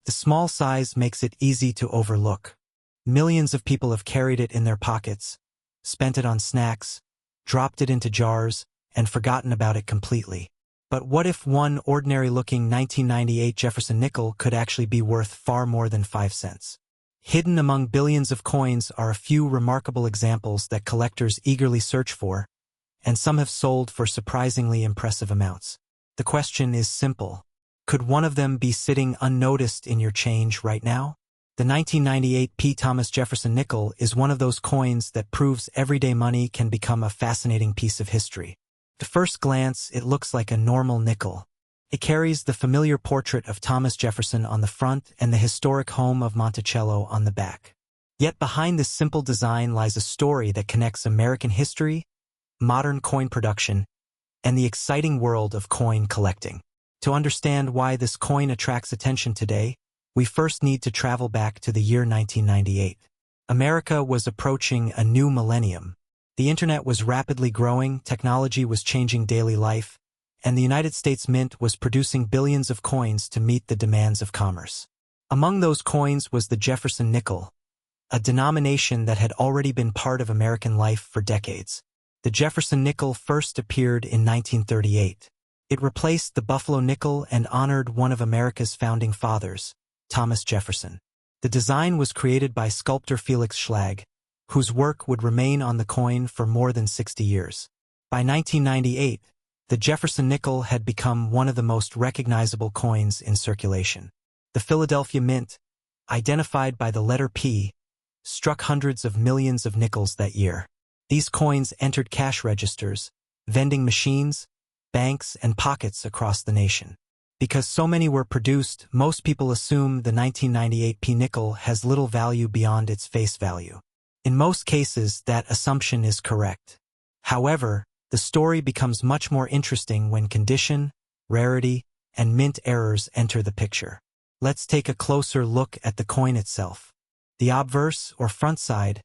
The small size makes it easy to overlook. Millions of people have carried it in their pockets, spent it on snacks, dropped it into jars, and forgotten about it completely. But what if one ordinary-looking 1998 Jefferson nickel could actually be worth far more than 5 cents? Hidden among billions of coins are a few remarkable examples that collectors eagerly search for, and some have sold for surprisingly impressive amounts. The question is simple. Could one of them be sitting unnoticed in your change right now? The 1998 P. Thomas Jefferson nickel is one of those coins that proves everyday money can become a fascinating piece of history. At first glance, it looks like a normal nickel. It carries the familiar portrait of Thomas Jefferson on the front and the historic home of Monticello on the back. Yet behind this simple design lies a story that connects American history, modern coin production, and the exciting world of coin collecting. To understand why this coin attracts attention today, we first need to travel back to the year 1998. America was approaching a new millennium. The internet was rapidly growing, technology was changing daily life, and the United States Mint was producing billions of coins to meet the demands of commerce. Among those coins was the Jefferson Nickel, a denomination that had already been part of American life for decades. The Jefferson Nickel first appeared in 1938. It replaced the Buffalo nickel and honored one of America's founding fathers, Thomas Jefferson. The design was created by sculptor Felix Schlag, whose work would remain on the coin for more than 60 years. By 1998, the Jefferson Nickel had become one of the most recognizable coins in circulation. The Philadelphia Mint, identified by the letter P, struck hundreds of millions of nickels that year. These coins entered cash registers, vending machines, banks, and pockets across the nation. Because so many were produced, most people assume the 1998 P nickel has little value beyond its face value. In most cases, that assumption is correct. However, the story becomes much more interesting when condition, rarity, and mint errors enter the picture. Let's take a closer look at the coin itself. The obverse, or front side,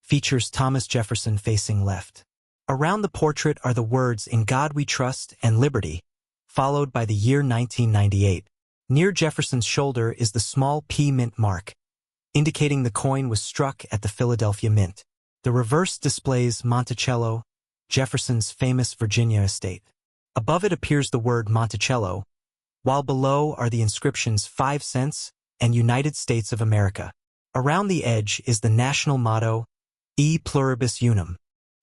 features Thomas Jefferson facing left. Around the portrait are the words "In God We Trust" and "Liberty," followed by the year 1998. Near Jefferson's shoulder is the small P mint mark, indicating the coin was struck at the Philadelphia Mint. The reverse displays Monticello, Jefferson's famous Virginia estate. Above it appears the word Monticello, while below are the inscriptions 5 cents and United States of America. Around the edge is the national motto, E pluribus unum.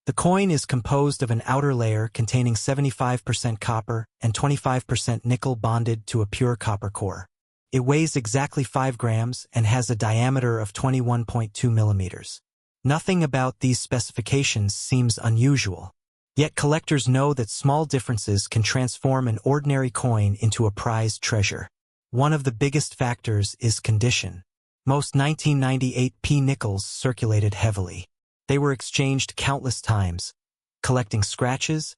The coin is composed of an outer layer containing 75% copper and 25% nickel bonded to a pure copper core. It weighs exactly 5 grams and has a diameter of 21.2 millimeters. Nothing about these specifications seems unusual. Yet collectors know that small differences can transform an ordinary coin into a prized treasure. One of the biggest factors is condition. Most 1998 P nickels circulated heavily. They were exchanged countless times, collecting scratches,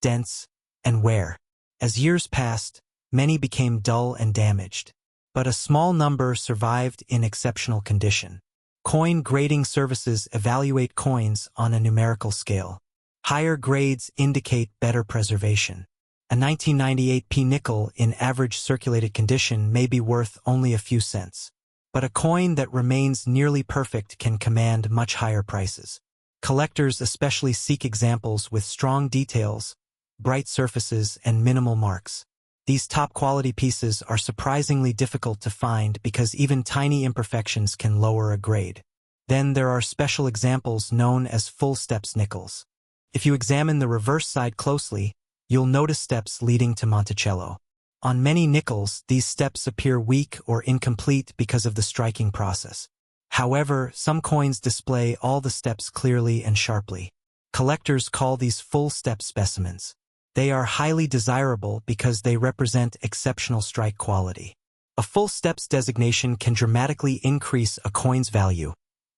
dents, and wear. As years passed, many became dull and damaged. But a small number survived in exceptional condition. Coin grading services evaluate coins on a numerical scale. Higher grades indicate better preservation. A 1998 P nickel in average circulated condition may be worth only a few cents. But a coin that remains nearly perfect can command much higher prices. Collectors especially seek examples with strong details, bright surfaces, and minimal marks. These top-quality pieces are surprisingly difficult to find because even tiny imperfections can lower a grade. Then there are special examples known as full-steps nickels. If you examine the reverse side closely, you'll notice steps leading to Monticello. On many nickels, these steps appear weak or incomplete because of the striking process. However, some coins display all the steps clearly and sharply. Collectors call these full-step specimens. They are highly desirable because they represent exceptional strike quality. A full steps designation can dramatically increase a coin's value,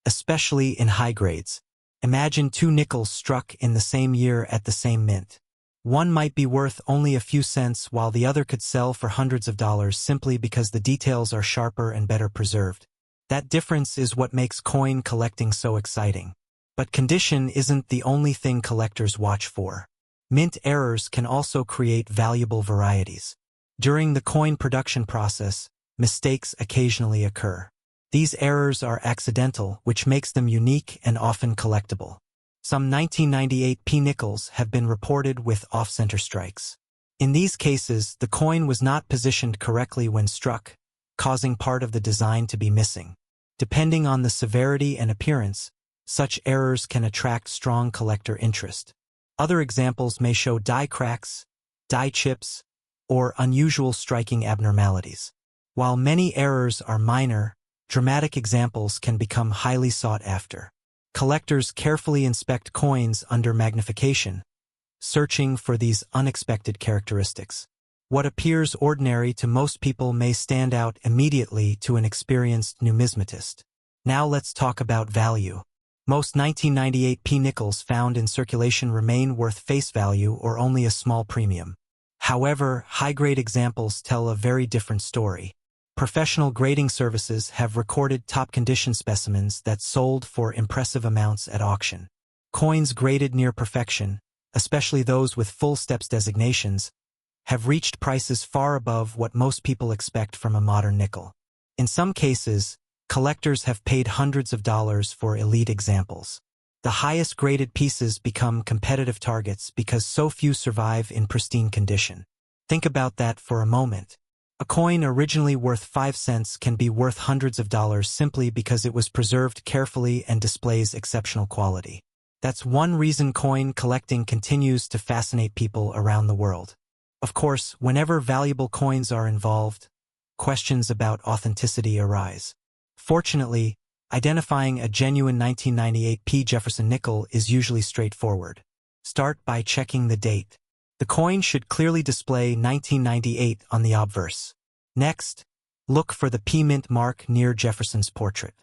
especially in high grades. Imagine 2 nickels struck in the same year at the same mint. One might be worth only a few cents while the other could sell for hundreds of dollars simply because the details are sharper and better preserved. That difference is what makes coin collecting so exciting. But condition isn't the only thing collectors watch for. Mint errors can also create valuable varieties. During the coin production process, mistakes occasionally occur. These errors are accidental, which makes them unique and often collectible. Some 1998 nickels have been reported with off-center strikes. In these cases, the coin was not positioned correctly when struck, causing part of the design to be missing. Depending on the severity and appearance, such errors can attract strong collector interest. Other examples may show die cracks, die chips, or unusual striking abnormalities. While many errors are minor, dramatic examples can become highly sought after. Collectors carefully inspect coins under magnification, searching for these unexpected characteristics. What appears ordinary to most people may stand out immediately to an experienced numismatist. Now let's talk about value. Most 1998 nickels found in circulation remain worth face value or only a small premium. However, high-grade examples tell a very different story. Professional grading services have recorded top-condition specimens that sold for impressive amounts at auction. Coins graded near perfection, especially those with full steps designations, have reached prices far above what most people expect from a modern nickel. In some cases, collectors have paid hundreds of dollars for elite examples. The highest graded pieces become competitive targets because so few survive in pristine condition. Think about that for a moment. A coin originally worth 5 cents can be worth hundreds of dollars simply because it was preserved carefully and displays exceptional quality. That's one reason coin collecting continues to fascinate people around the world. Of course, whenever valuable coins are involved, questions about authenticity arise. Fortunately, identifying a genuine 1998 Jefferson Nickel is usually straightforward. Start by checking the date. The coin should clearly display 1998 on the obverse. Next, look for the P mint mark near Jefferson's portrait.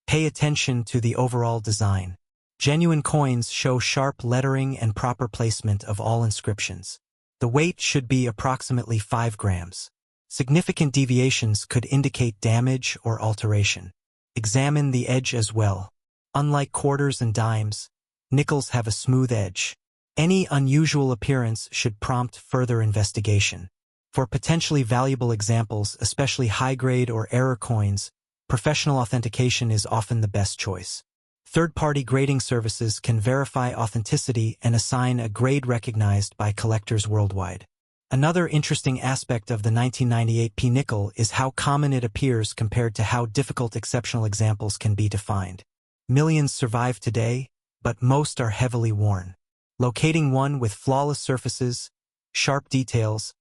Pay attention to the overall design. Genuine coins show sharp lettering and proper placement of all inscriptions. The weight should be approximately 5 grams. Significant deviations could indicate damage or alteration. Examine the edge as well. Unlike quarters and dimes, nickels have a smooth edge. Any unusual appearance should prompt further investigation. For potentially valuable examples, especially high-grade or error coins, professional authentication is often the best choice. Third-party grading services can verify authenticity and assign a grade recognized by collectors worldwide. Another interesting aspect of the 1998 nickel is how common it appears compared to how difficult exceptional examples can be defined. Millions survive today, but most are heavily worn. Locating one with flawless surfaces, sharp details,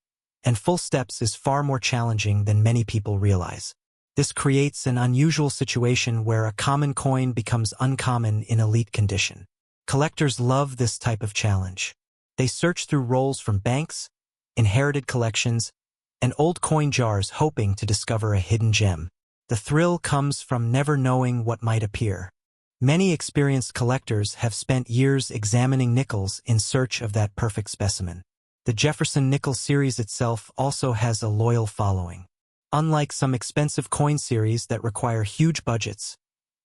and full steps is far more challenging than many people realize. This creates an unusual situation where a common coin becomes uncommon in elite condition. Collectors love this type of challenge. They search through rolls from banks, inherited collections, and old coin jars hoping to discover a hidden gem. The thrill comes from never knowing what might appear. Many experienced collectors have spent years examining nickels in search of that perfect specimen. The Jefferson Nickel series itself also has a loyal following. Unlike some expensive coin series that require huge budgets,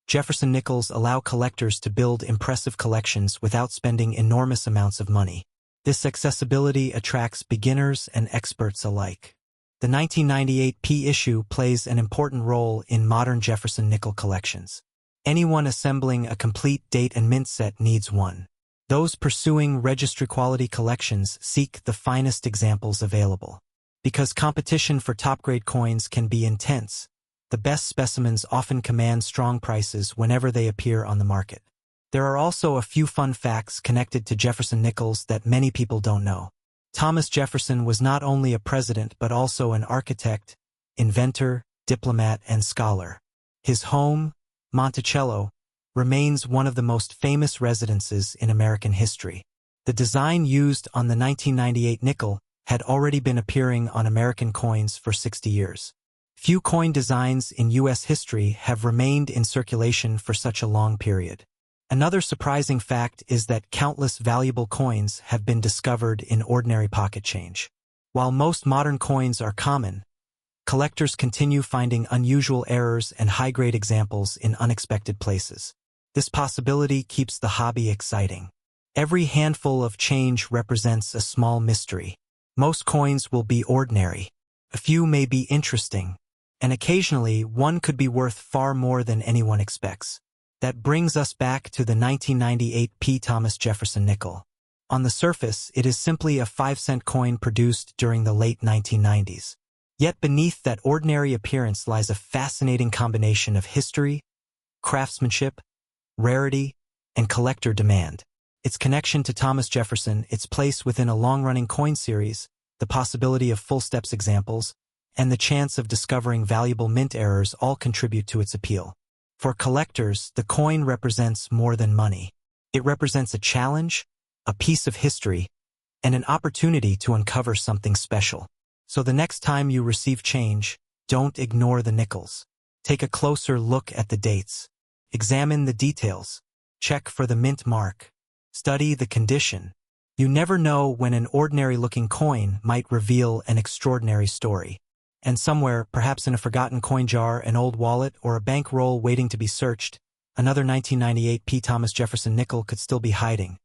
Jefferson Nickels allow collectors to build impressive collections without spending enormous amounts of money. This accessibility attracts beginners and experts alike. The 1998 issue plays an important role in modern Jefferson Nickel collections. Anyone assembling a complete date and mint set needs one. Those pursuing registry-quality collections seek the finest examples available. Because competition for top-grade coins can be intense, the best specimens often command strong prices whenever they appear on the market. There are also a few fun facts connected to Jefferson Nickels that many people don't know. Thomas Jefferson was not only a president but also an architect, inventor, diplomat, and scholar. His home, Monticello, remains one of the most famous residences in American history. The design used on the 1998 nickel had already been appearing on American coins for 60 years. Few coin designs in U.S. history have remained in circulation for such a long period. Another surprising fact is that countless valuable coins have been discovered in ordinary pocket change. While most modern coins are common, collectors continue finding unusual errors and high-grade examples in unexpected places. This possibility keeps the hobby exciting. Every handful of change represents a small mystery. Most coins will be ordinary. A few may be interesting, and occasionally one could be worth far more than anyone expects. That brings us back to the 1998 P. Thomas Jefferson nickel. On the surface, it is simply a 5-cent coin produced during the late 1990s. Yet beneath that ordinary appearance lies a fascinating combination of history, craftsmanship, rarity, and collector demand. Its connection to Thomas Jefferson, its place within a long-running coin series, the possibility of full steps examples, and the chance of discovering valuable mint errors all contribute to its appeal. For collectors, the coin represents more than money. It represents a challenge, a piece of history, and an opportunity to uncover something special. So the next time you receive change, don't ignore the nickels. Take a closer look at the dates. Examine the details. Check for the mint mark. Study the condition. You never know when an ordinary-looking coin might reveal an extraordinary story. And somewhere, perhaps in a forgotten coin jar, an old wallet, or a bankroll waiting to be searched, another 1998 P. Thomas Jefferson nickel could still be hiding,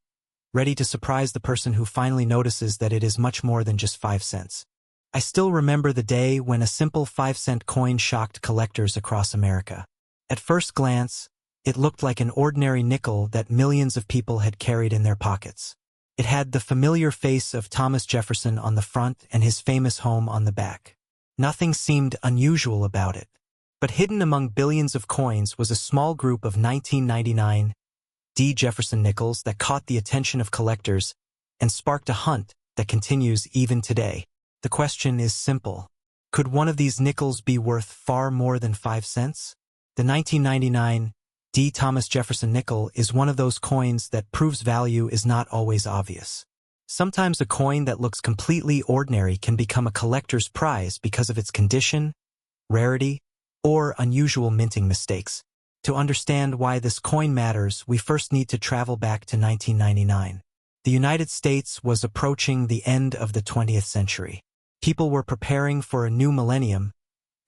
ready to surprise the person who finally notices that it is much more than just 5 cents. I still remember the day when a simple 5-cent coin shocked collectors across America. At first glance, it looked like an ordinary nickel that millions of people had carried in their pockets. It had the familiar face of Thomas Jefferson on the front and his famous home on the back. Nothing seemed unusual about it. But hidden among billions of coins was a small group of 1999 D. Jefferson Nickels that caught the attention of collectors and sparked a hunt that continues even today. The question is simple. Could one of these nickels be worth far more than 5 cents? The 1999 D. Thomas Jefferson nickel is one of those coins that proves value is not always obvious. Sometimes a coin that looks completely ordinary can become a collector's prize because of its condition, rarity, or unusual minting mistakes. To understand why this coin matters, we first need to travel back to 1999. The United States was approaching the end of the 20th century. People were preparing for a new millennium,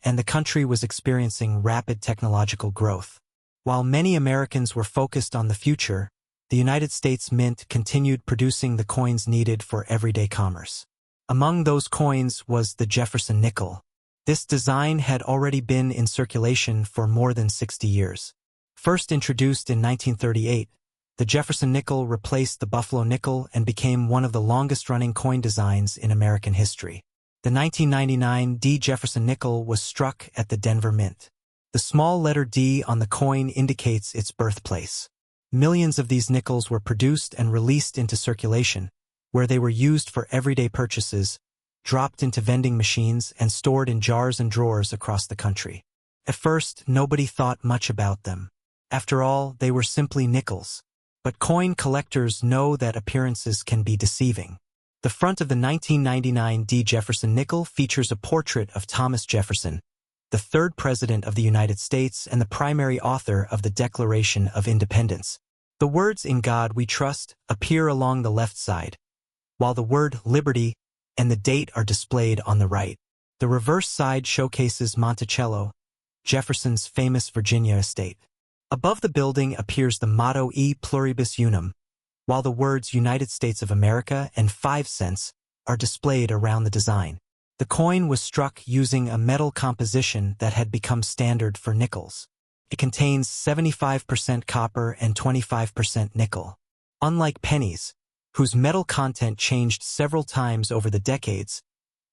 and the country was experiencing rapid technological growth. While many Americans were focused on the future, the United States Mint continued producing the coins needed for everyday commerce. Among those coins was the Jefferson nickel. This design had already been in circulation for more than 60 years. First introduced in 1938, the Jefferson nickel replaced the Buffalo nickel and became one of the longest-running coin designs in American history. The 1999 D. Jefferson nickel was struck at the Denver Mint. The small letter D on the coin indicates its birthplace. Millions of these nickels were produced and released into circulation, where they were used for everyday purchases, dropped into vending machines, and stored in jars and drawers across the country. At first, nobody thought much about them. After all, they were simply nickels. But coin collectors know that appearances can be deceiving. The front of the 1999 D. Jefferson nickel features a portrait of Thomas Jefferson, the third president of the United States and the primary author of the Declaration of Independence. The words "In God We Trust" appear along the left side, while the word "Liberty" and the date are displayed on the right. The reverse side showcases Monticello, Jefferson's famous Virginia estate. Above the building appears the motto E Pluribus Unum, while the words United States of America and 5 cents are displayed around the design. The coin was struck using a metal composition that had become standard for nickels. It contains 75% copper and 25% nickel. Unlike pennies, whose metal content changed several times over the decades,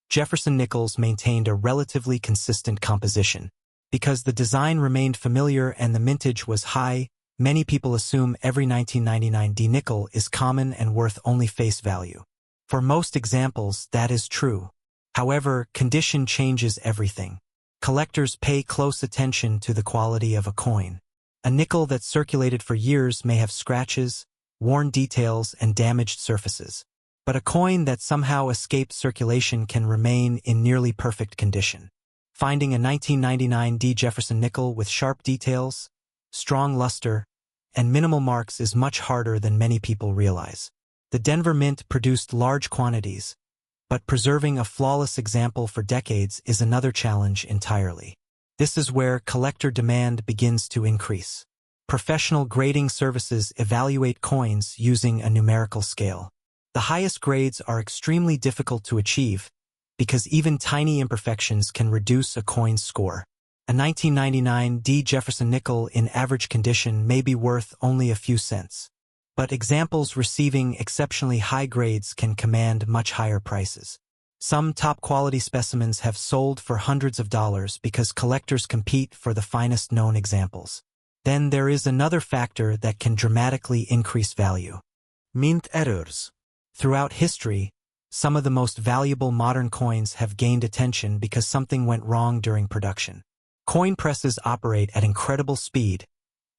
Jefferson Nickels maintained a relatively consistent composition. Because the design remained familiar and the mintage was high, many people assume every 1999 D nickel is common and worth only face value. For most examples, that is true. However, condition changes everything. Collectors pay close attention to the quality of a coin. A nickel that circulated for years may have scratches, worn details, and damaged surfaces. But a coin that somehow escaped circulation can remain in nearly perfect condition. Finding a 1999 D. Jefferson nickel with sharp details, strong luster, and minimal marks is much harder than many people realize. The Denver Mint produced large quantities, but preserving a flawless example for decades is another challenge entirely. This is where collector demand begins to increase. Professional grading services evaluate coins using a numerical scale. The highest grades are extremely difficult to achieve, because even tiny imperfections can reduce a coin's score. A 1999 Jefferson Nickel in average condition may be worth only a few cents. But examples receiving exceptionally high grades can command much higher prices. Some top-quality specimens have sold for hundreds of dollars because collectors compete for the finest known examples. Then there is another factor that can dramatically increase value. Mint errors. Throughout history, some of the most valuable modern coins have gained attention because something went wrong during production. Coin presses operate at incredible speed,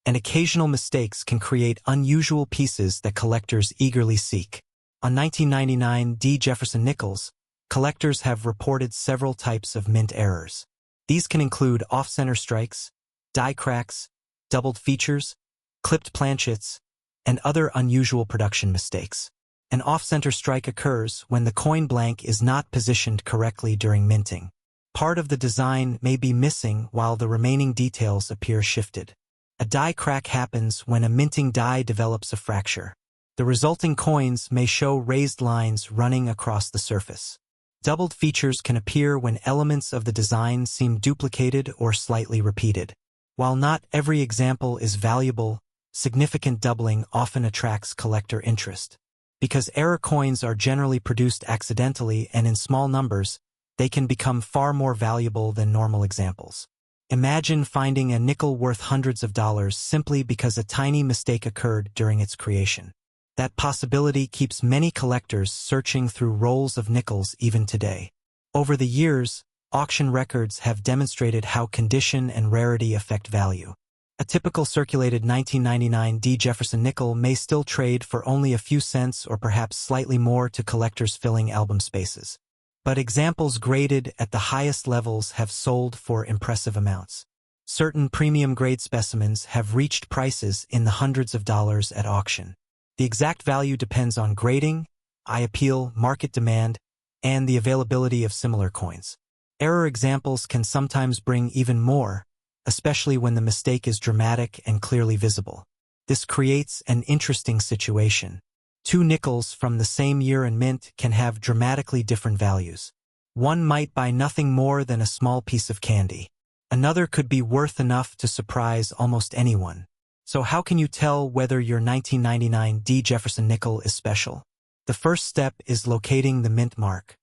and occasional mistakes can create unusual pieces that collectors eagerly seek. On 1999 Jefferson Nickels, collectors have reported several types of mint errors. These can include off-center strikes, die cracks, doubled features, clipped planchets, and other unusual production mistakes. An off-center strike occurs when the coin blank is not positioned correctly during minting. Part of the design may be missing while the remaining details appear shifted. A die crack happens when a minting die develops a fracture. The resulting coins may show raised lines running across the surface. Doubled features can appear when elements of the design seem duplicated or slightly repeated. While not every example is valuable, significant doubling often attracts collector interest. Because error coins are generally produced accidentally and in small numbers, they can become far more valuable than normal examples. Imagine finding a nickel worth hundreds of dollars simply because a tiny mistake occurred during its creation. That possibility keeps many collectors searching through rolls of nickels even today. Over the years, auction records have demonstrated how condition and rarity affect value. A typical circulated 1999 Jefferson Nickel may still trade for only a few cents or perhaps slightly more to collectors filling album spaces. But examples graded at the highest levels have sold for impressive amounts. Certain premium-grade specimens have reached prices in the hundreds of dollars at auction. The exact value depends on grading, eye appeal, market demand, and the availability of similar coins. Error examples can sometimes bring even more, especially when the mistake is dramatic and clearly visible. This creates an interesting situation. Two nickels from the same year and mint can have dramatically different values. One might buy nothing more than a small piece of candy. Another could be worth enough to surprise almost anyone. So how can you tell whether your 1999 Jefferson Nickel is special? The first step is locating the mint mark.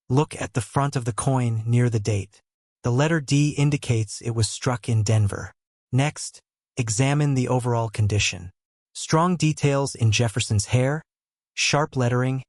Look at the front of the coin near the date. The letter D indicates it was struck in Denver. Next, examine the overall condition. Strong details in Jefferson's hair, sharp lettering,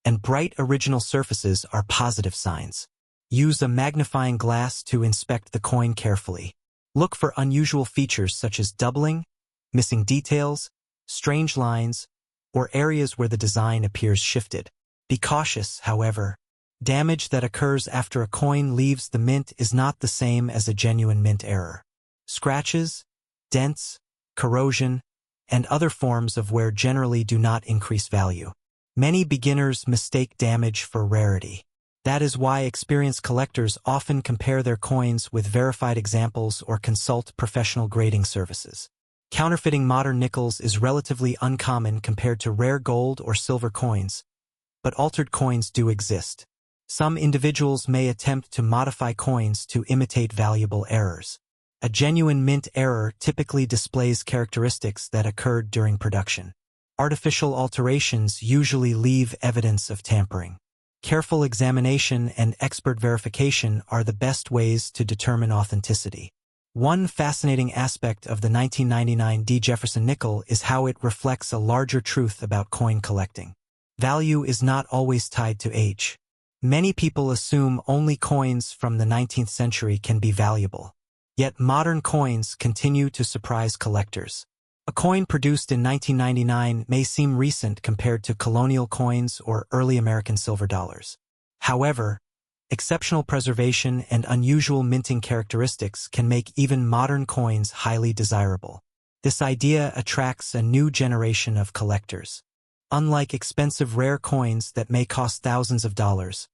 and bright original surfaces are positive signs. Use a magnifying glass to inspect the coin carefully. Look for unusual features such as doubling, missing details, strange lines, or areas where the design appears shifted. Be cautious, however. Damage that occurs after a coin leaves the mint is not the same as a genuine mint error. Scratches, dents, corrosion, and other forms of wear generally do not increase value. Many beginners mistake damage for rarity. That is why experienced collectors often compare their coins with verified examples or consult professional grading services. Counterfeiting modern nickels is relatively uncommon compared to rare gold or silver coins, but altered coins do exist. Some individuals may attempt to modify coins to imitate valuable errors. A genuine mint error typically displays characteristics that occurred during production. Artificial alterations usually leave evidence of tampering. Careful examination and expert verification are the best ways to determine authenticity. One fascinating aspect of the 1999 Jefferson Nickel is how it reflects a larger truth about coin collecting. Value is not always tied to age. Many people assume only coins from the 19th century can be valuable. Yet modern coins continue to surprise collectors. A coin produced in 1999 may seem recent compared to colonial coins or early American silver dollars. However, exceptional preservation and unusual minting characteristics can make even modern coins highly desirable. This idea attracts a new generation of collectors. Unlike expensive rare coins that may cost thousands of dollars,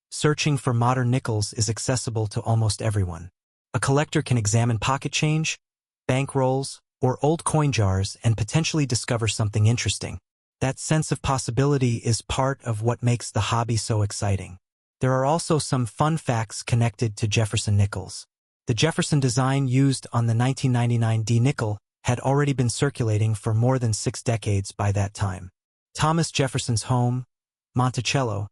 searching for modern nickels is accessible to almost everyone. A collector can examine pocket change, bank rolls, or old coin jars and potentially discover something interesting. That sense of possibility is part of what makes the hobby so exciting. There are also some fun facts connected to Jefferson Nickels. The Jefferson design used on the 1999 D nickel had already been circulating for more than 6 decades by that time. Thomas Jefferson's home, Monticello,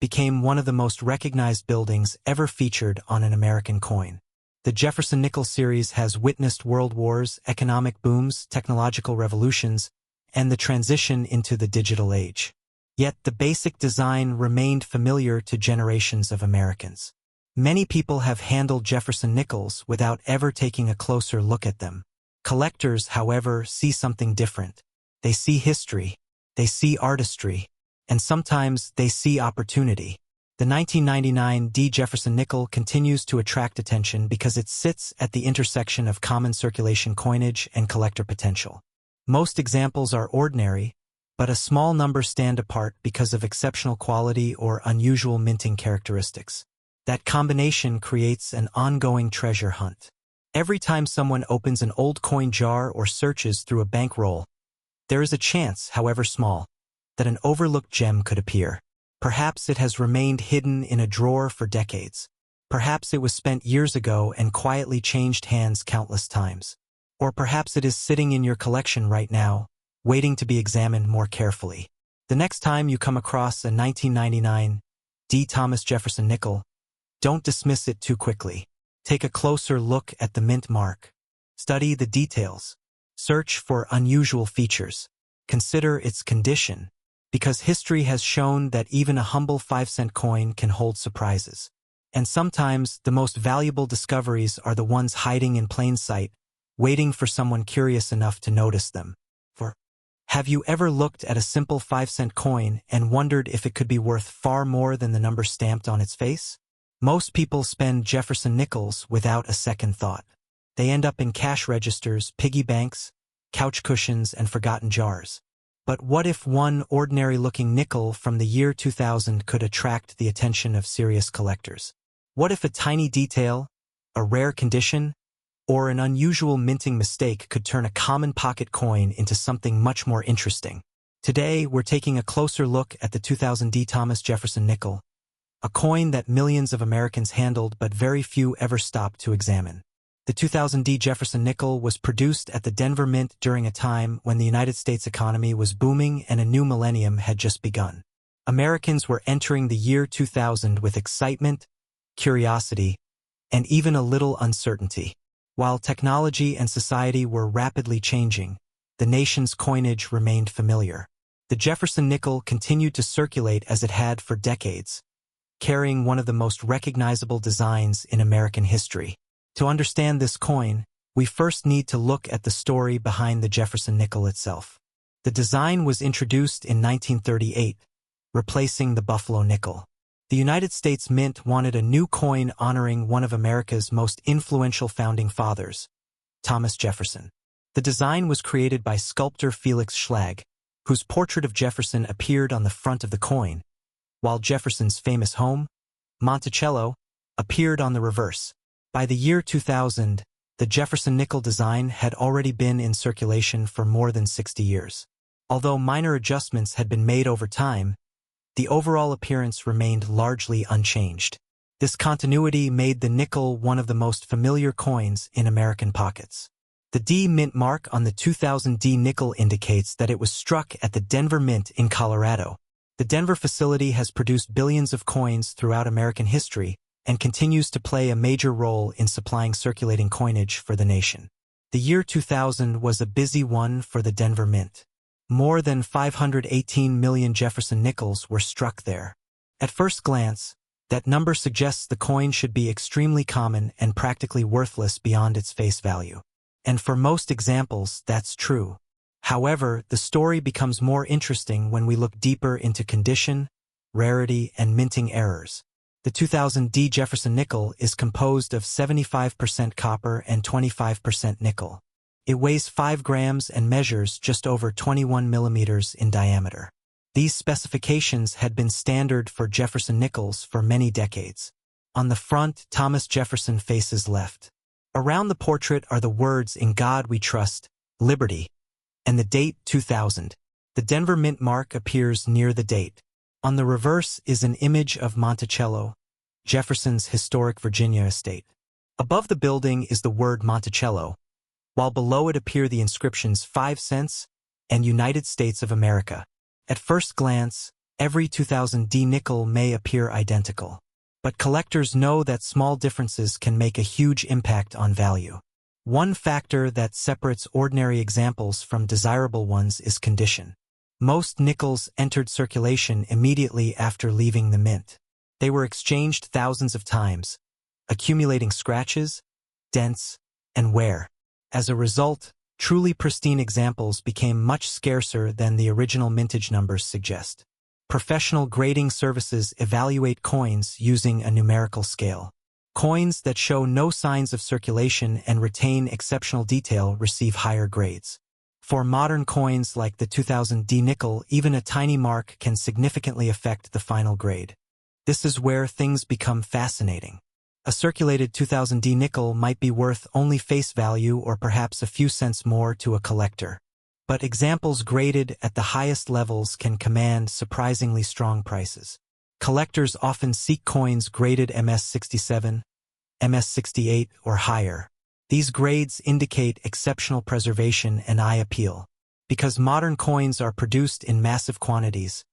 became one of the most recognized buildings ever featured on an American coin. The Jefferson Nickel series has witnessed world wars, economic booms, technological revolutions, and the transition into the digital age. Yet the basic design remained familiar to generations of Americans. Many people have handled Jefferson Nickels without ever taking a closer look at them. Collectors, however, see something different. They see history, they see artistry, and sometimes they see opportunity. The 1999 D Jefferson Nickel continues to attract attention because it sits at the intersection of common circulation coinage and collector potential. Most examples are ordinary, but a small number stand apart because of exceptional quality or unusual minting characteristics. That combination creates an ongoing treasure hunt. Every time someone opens an old coin jar or searches through a bankroll, there is a chance, however small, that an overlooked gem could appear. Perhaps it has remained hidden in a drawer for decades. Perhaps it was spent years ago and quietly changed hands countless times. Or perhaps it is sitting in your collection right now, waiting to be examined more carefully. The next time you come across a 1999 D. Thomas Jefferson Nickel, don't dismiss it too quickly. Take a closer look at the mint mark. Study the details. Search for unusual features. Consider its condition, because history has shown that even a humble 5-cent coin can hold surprises. And sometimes the most valuable discoveries are the ones hiding in plain sight, waiting for someone curious enough to notice them. Have you ever looked at a simple 5-cent coin and wondered if it could be worth far more than the number stamped on its face? Most people spend Jefferson Nickels without a second thought. They end up in cash registers, piggy banks, couch cushions, and forgotten jars. But what if one ordinary-looking nickel from the year 2000 could attract the attention of serious collectors? What if a tiny detail, a rare condition, or an unusual minting mistake could turn a common pocket coin into something much more interesting? Today, we're taking a closer look at the 2000 D. Thomas Jefferson Nickel, a coin that millions of Americans handled but very few ever stopped to examine. The 2000 D. Jefferson Nickel was produced at the Denver Mint during a time when the United States economy was booming and a new millennium had just begun. Americans were entering the year 2000 with excitement, curiosity, and even a little uncertainty. While technology and society were rapidly changing, the nation's coinage remained familiar. The Jefferson Nickel continued to circulate as it had for decades, carrying one of the most recognizable designs in American history. To understand this coin, we first need to look at the story behind the Jefferson Nickel itself. The design was introduced in 1938, replacing the Buffalo nickel. The United States Mint wanted a new coin honoring one of America's most influential founding fathers, Thomas Jefferson. The design was created by sculptor Felix Schlag, whose portrait of Jefferson appeared on the front of the coin, while Jefferson's famous home, Monticello, appeared on the reverse. By the year 2000, the Jefferson Nickel design had already been in circulation for more than 60 years. Although minor adjustments had been made over time, the overall appearance remained largely unchanged. This continuity made the nickel one of the most familiar coins in American pockets. The D Mint mark on the 2000 D nickel indicates that it was struck at the Denver Mint in Colorado. The Denver facility has produced billions of coins throughout American history and continues to play a major role in supplying circulating coinage for the nation. The year 2000 was a busy one for the Denver Mint. More than 518 million Jefferson Nickels were struck there. At first glance, that number suggests the coin should be extremely common and practically worthless beyond its face value. And for most examples, that's true. However, the story becomes more interesting when we look deeper into condition, rarity, and minting errors. The 2000 D Jefferson Nickel is composed of 75% copper and 25% nickel. It weighs 5 grams and measures just over 21 millimeters in diameter. These specifications had been standard for Jefferson Nickels for many decades. On the front, Thomas Jefferson faces left. Around the portrait are the words "In God We Trust, Liberty," and the date 2000. The Denver Mint mark appears near the date. On the reverse is an image of Monticello, Jefferson's historic Virginia estate. Above the building is the word Monticello, while below it appear the inscriptions 5 cents and United States of America. At first glance, every 2000 D nickel may appear identical. But collectors know that small differences can make a huge impact on value. One factor that separates ordinary examples from desirable ones is condition. Most nickels entered circulation immediately after leaving the mint. They were exchanged thousands of times, accumulating scratches, dents, and wear. As a result, truly pristine examples became much scarcer than the original mintage numbers suggest. Professional grading services evaluate coins using a numerical scale. Coins that show no signs of circulation and retain exceptional detail receive higher grades. For modern coins like the 2000 D nickel, even a tiny mark can significantly affect the final grade. This is where things become fascinating. A circulated 2000 D nickel might be worth only face value or perhaps a few cents more to a collector. But examples graded at the highest levels can command surprisingly strong prices. Collectors often seek coins graded MS67, MS68, or higher. These grades indicate exceptional preservation and eye appeal. Because modern coins are produced in massive quantities,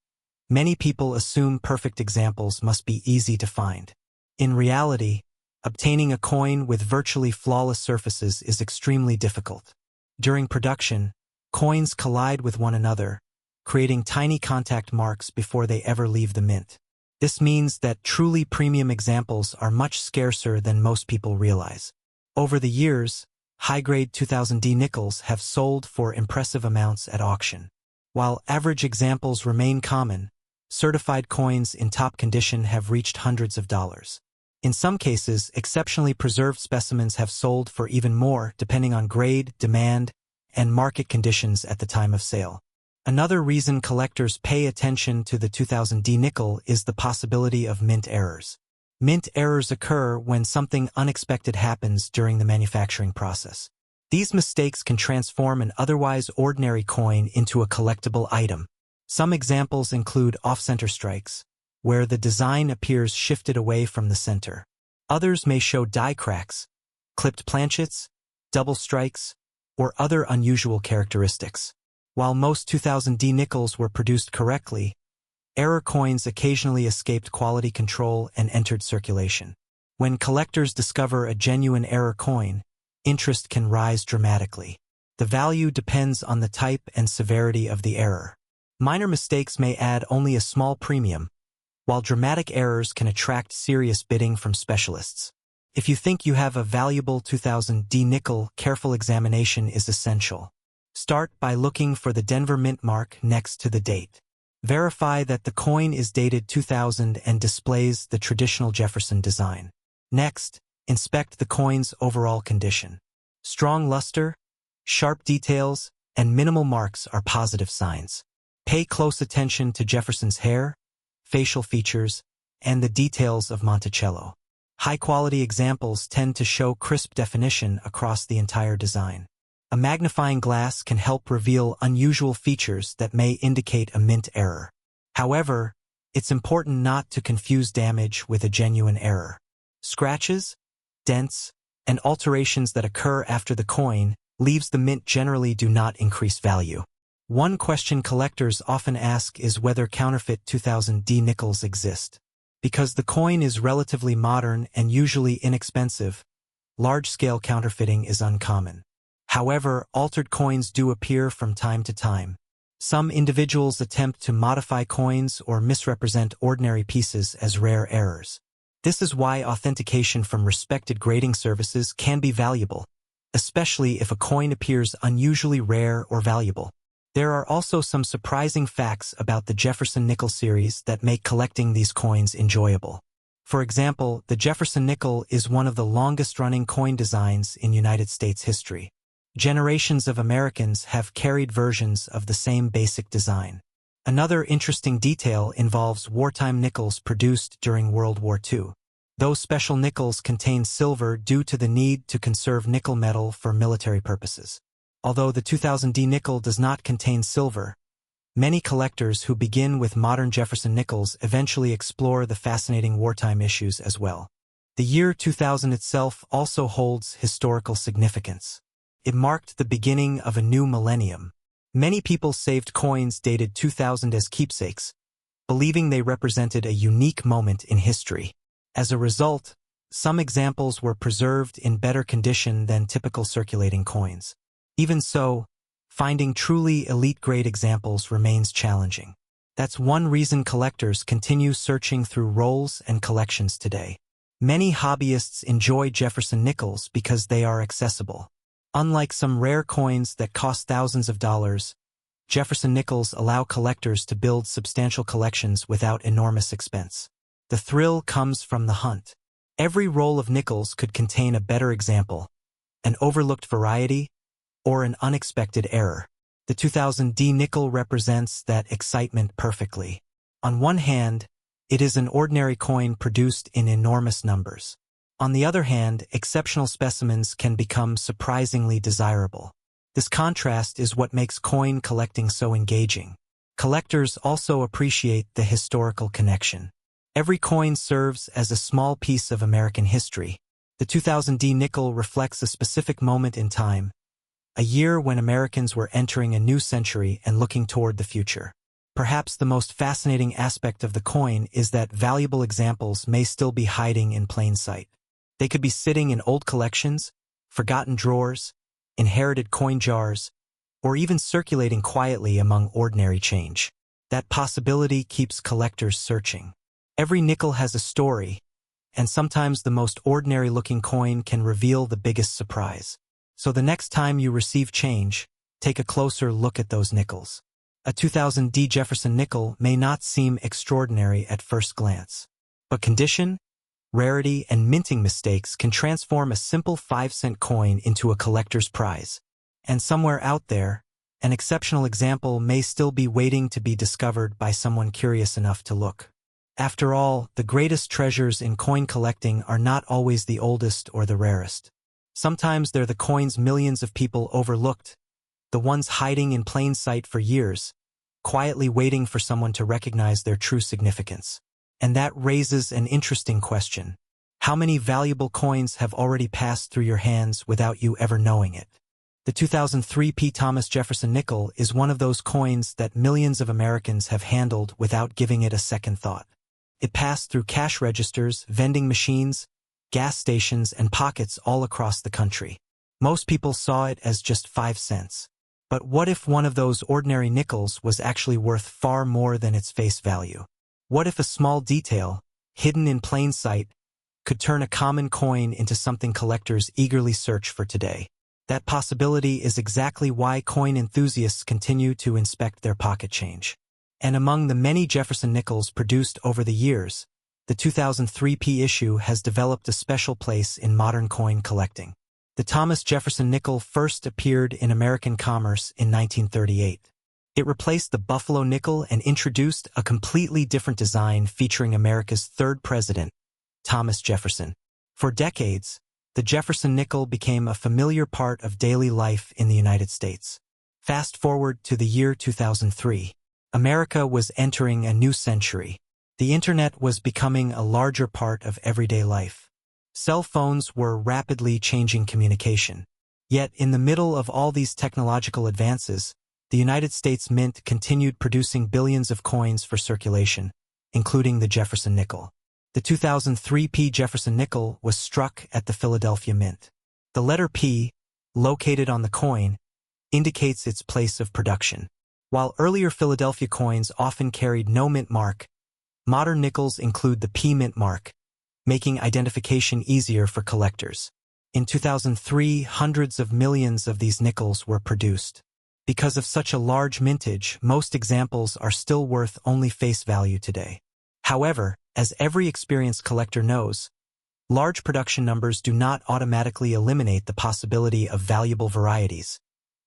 many people assume perfect examples must be easy to find. In reality, obtaining a coin with virtually flawless surfaces is extremely difficult. During production, coins collide with one another, creating tiny contact marks before they ever leave the mint. This means that truly premium examples are much scarcer than most people realize. Over the years, high-grade 2000 D nickels have sold for impressive amounts at auction. While average examples remain common, certified coins in top condition have reached hundreds of dollars. In some cases, exceptionally preserved specimens have sold for even more, depending on grade, demand, and market conditions at the time of sale. Another reason collectors pay attention to the 2000 D nickel is the possibility of mint errors. Mint errors occur when something unexpected happens during the manufacturing process. These mistakes can transform an otherwise ordinary coin into a collectible item. Some examples include off-center strikes, where the design appears shifted away from the center. Others may show die cracks, clipped planchets, double strikes, or other unusual characteristics. While most 2000 D nickels were produced correctly, error coins occasionally escaped quality control and entered circulation. When collectors discover a genuine error coin, interest can rise dramatically. The value depends on the type and severity of the error. Minor mistakes may add only a small premium, while dramatic errors can attract serious bidding from specialists. If you think you have a valuable 2000 D nickel, careful examination is essential. Start by looking for the Denver mint mark next to the date. Verify that the coin is dated 2000 and displays the traditional Jefferson design. Next, inspect the coin's overall condition. Strong luster, sharp details, and minimal marks are positive signs. Pay close attention to Jefferson's hair, facial features, and the details of Monticello. High-quality examples tend to show crisp definition across the entire design. A magnifying glass can help reveal unusual features that may indicate a mint error. However, it's important not to confuse damage with a genuine error. Scratches, dents, and alterations that occur after the coin leaves the mint generally do not increase value. One question collectors often ask is whether counterfeit 2000 D nickels exist. Because the coin is relatively modern and usually inexpensive, large-scale counterfeiting is uncommon. However, altered coins do appear from time to time. Some individuals attempt to modify coins or misrepresent ordinary pieces as rare errors. This is why authentication from respected grading services can be valuable, especially if a coin appears unusually rare or valuable. There are also some surprising facts about the Jefferson Nickel series that make collecting these coins enjoyable. For example, the Jefferson Nickel is one of the longest-running coin designs in United States history. Generations of Americans have carried versions of the same basic design. Another interesting detail involves wartime nickels produced during World War II. Those special nickels contain silver due to the need to conserve nickel metal for military purposes. Although the 2000 D nickel does not contain silver, Many collectors who begin with modern Jefferson Nickels eventually explore the fascinating wartime issues as well. The year 2000 itself also holds historical significance. It marked the beginning of a new millennium. Many people saved coins dated 2000 as keepsakes, believing they represented a unique moment in history. As a result, some examples were preserved in better condition than typical circulating coins. Even so, finding truly elite-grade examples remains challenging. That's one reason collectors continue searching through rolls and collections today. Many hobbyists enjoy Jefferson Nickels because they are accessible. Unlike some rare coins that cost thousands of dollars, Jefferson Nickels allow collectors to build substantial collections without enormous expense. The thrill comes from the hunt. Every roll of nickels could contain a better example, an overlooked variety, or an unexpected error. The 2000D nickel represents that excitement perfectly. On one hand, it is an ordinary coin produced in enormous numbers. On the other hand, exceptional specimens can become surprisingly desirable. This contrast is what makes coin collecting so engaging. Collectors also appreciate the historical connection. Every coin serves as a small piece of American history. The 2000D nickel reflects a specific moment in time, a year when Americans were entering a new century and looking toward the future. Perhaps the most fascinating aspect of the coin is that valuable examples may still be hiding in plain sight. They could be sitting in old collections, forgotten drawers, inherited coin jars, or even circulating quietly among ordinary change. That possibility keeps collectors searching. Every nickel has a story, and sometimes the most ordinary-looking coin can reveal the biggest surprise. So the next time you receive change, take a closer look at those nickels. A 2000D Jefferson nickel may not seem extraordinary at first glance, but condition, rarity, and minting mistakes can transform a simple 5-cent coin into a collector's prize. And somewhere out there, an exceptional example may still be waiting to be discovered by someone curious enough to look. After all, the greatest treasures in coin collecting are not always the oldest or the rarest. Sometimes they're the coins millions of people overlooked, the ones hiding in plain sight for years, quietly waiting for someone to recognize their true significance. And that raises an interesting question. How many valuable coins have already passed through your hands without you ever knowing it? The 2003 Thomas Jefferson Nickel is one of those coins that millions of Americans have handled without giving it a second thought. It passed through cash registers, vending machines, gas stations, and pockets all across the country. Most people saw it as just 5 cents. But what if one of those ordinary nickels was actually worth far more than its face value? What if a small detail, hidden in plain sight, could turn a common coin into something collectors eagerly search for today? That possibility is exactly why coin enthusiasts continue to inspect their pocket change. And among the many Jefferson Nickels produced over the years, the 2003 issue has developed a special place in modern coin collecting. The Thomas Jefferson Nickel first appeared in American commerce in 1938. It replaced the Buffalo nickel and introduced a completely different design featuring America's third president, Thomas Jefferson. For decades, the Jefferson nickel became a familiar part of daily life in the United States. Fast forward to the year 2003. America was entering a new century. The internet was becoming a larger part of everyday life. Cell phones were rapidly changing communication. Yet, in the middle of all these technological advances, the United States Mint continued producing billions of coins for circulation, including the Jefferson Nickel. The 2003 Jefferson Nickel was struck at the Philadelphia Mint. The letter P, located on the coin, indicates its place of production. While earlier Philadelphia coins often carried no mint mark, modern nickels include the P mint mark, making identification easier for collectors. In 2003, hundreds of millions of these nickels were produced. Because of such a large mintage, most examples are still worth only face value today. However, as every experienced collector knows, large production numbers do not automatically eliminate the possibility of valuable varieties,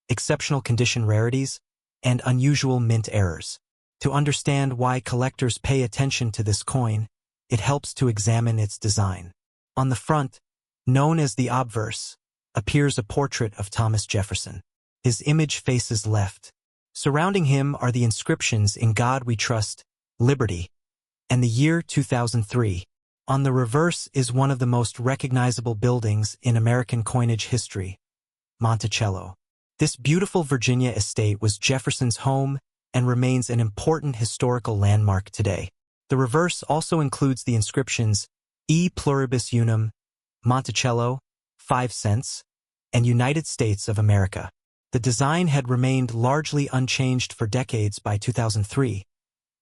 exceptional condition rarities, and unusual mint errors. To understand why collectors pay attention to this coin, it helps to examine its design. On the front, known as the obverse, appears a portrait of Thomas Jefferson. His image faces left, Surrounding him are the inscriptions "In God We Trust," "Liberty," and the year 2003. On the reverse is one of the most recognizable buildings in American coinage history, Monticello. This beautiful Virginia estate was Jefferson's home and remains an important historical landmark today. The reverse also includes the inscriptions "E Pluribus Unum," Monticello, 5 cents, and United States of America. The design had remained largely unchanged for decades by 2003,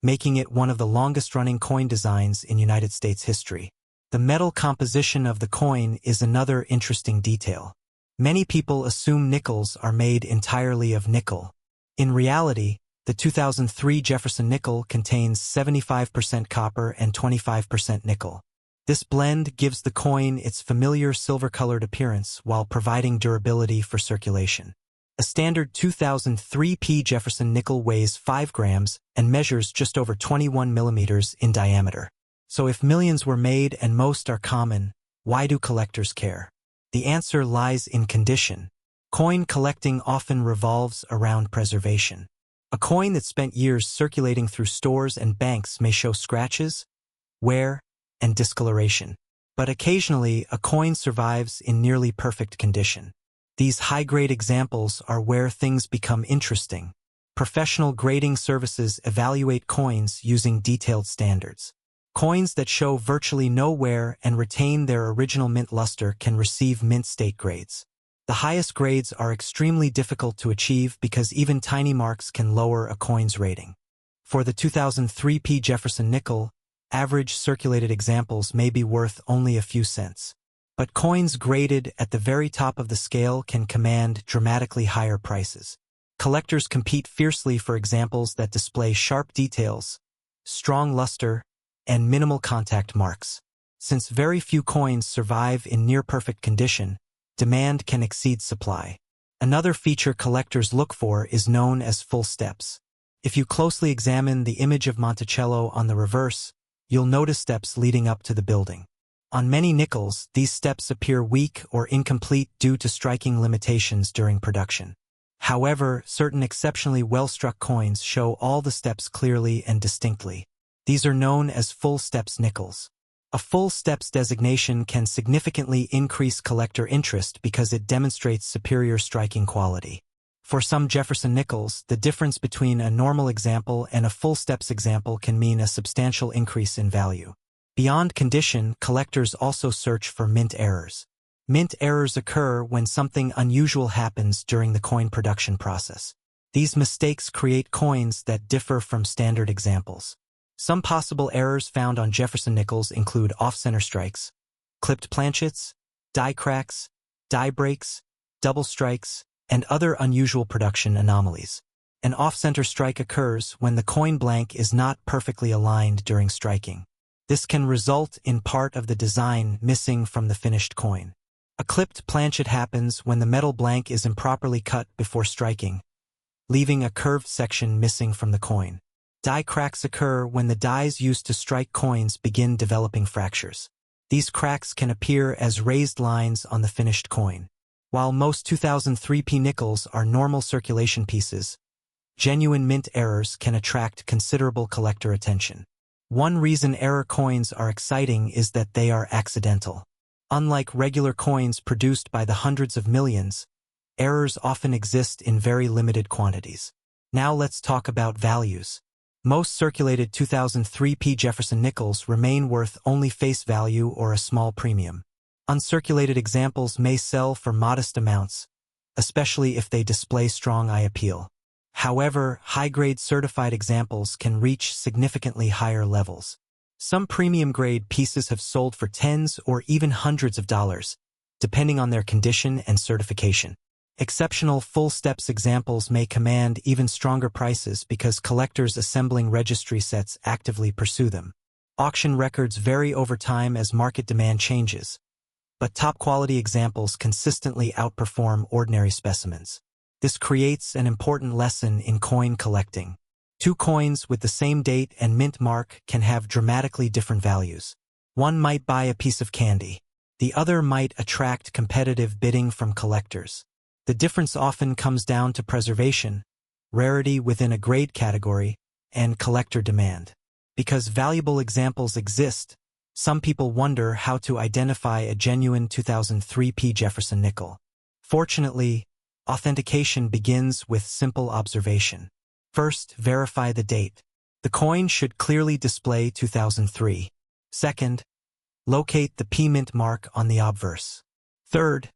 making it one of the longest-running coin designs in United States history. The metal composition of the coin is another interesting detail. Many people assume nickels are made entirely of nickel. In reality, the 2003 Jefferson Nickel contains 75% copper and 25% nickel. This blend gives the coin its familiar silver-colored appearance while providing durability for circulation. A standard 2003 Jefferson Nickel weighs 5 grams and measures just over 21 millimeters in diameter. So if millions were made and most are common, why do collectors care? The answer lies in condition. Coin collecting often revolves around preservation. A coin that spent years circulating through stores and banks may show scratches, wear, and discoloration. But occasionally, a coin survives in nearly perfect condition. These high-grade examples are where things become interesting. Professional grading services evaluate coins using detailed standards. Coins that show virtually no wear and retain their original mint luster can receive mint state grades. The highest grades are extremely difficult to achieve because even tiny marks can lower a coin's rating. For the 2003 Jefferson Nickel, average circulated examples may be worth only a few cents. But coins graded at the very top of the scale can command dramatically higher prices. Collectors compete fiercely for examples that display sharp details, strong luster, and minimal contact marks. Since very few coins survive in near-perfect condition, demand can exceed supply. Another feature collectors look for is known as full steps. If you closely examine the image of Monticello on the reverse, you'll notice steps leading up to the building. On many nickels, these steps appear weak or incomplete due to striking limitations during production. However, certain exceptionally well-struck coins show all the steps clearly and distinctly. These are known as full steps nickels. A full steps designation can significantly increase collector interest because it demonstrates superior striking quality. For some Jefferson Nickels, the difference between a normal example and a full steps example can mean a substantial increase in value. Beyond condition, collectors also search for mint errors. Mint errors occur when something unusual happens during the coin production process. These mistakes create coins that differ from standard examples. Some possible errors found on Jefferson Nickels include off-center strikes, clipped planchets, die cracks, die breaks, double strikes, and other unusual production anomalies. An off-center strike occurs when the coin blank is not perfectly aligned during striking. This can result in part of the design missing from the finished coin. A clipped planchet happens when the metal blank is improperly cut before striking, leaving a curved section missing from the coin. Die cracks occur when the dies used to strike coins begin developing fractures. These cracks can appear as raised lines on the finished coin. While most 2003 nickels are normal circulation pieces, genuine mint errors can attract considerable collector attention. One reason error coins are exciting is that they are accidental. Unlike regular coins produced by the hundreds of millions, errors often exist in very limited quantities. Now let's talk about values. Most circulated 2003 Jefferson Nickels remain worth only face value or a small premium. Uncirculated examples may sell for modest amounts, especially if they display strong eye appeal. However, high-grade certified examples can reach significantly higher levels. Some premium-grade pieces have sold for tens or even hundreds of dollars, depending on their condition and certification. Exceptional full steps examples may command even stronger prices because collectors assembling registry sets actively pursue them. Auction records vary over time as market demand changes, but top-quality examples consistently outperform ordinary specimens. This creates an important lesson in coin collecting. Two coins with the same date and mint mark can have dramatically different values. One might buy a piece of candy. The other might attract competitive bidding from collectors. The difference often comes down to preservation, rarity within a grade category, and collector demand. Because valuable examples exist, some people wonder how to identify a genuine 2003 Jefferson nickel. Fortunately, authentication begins with simple observation. First, verify the date. The coin should clearly display 2003. Second, locate the P-mint mark on the obverse. Third,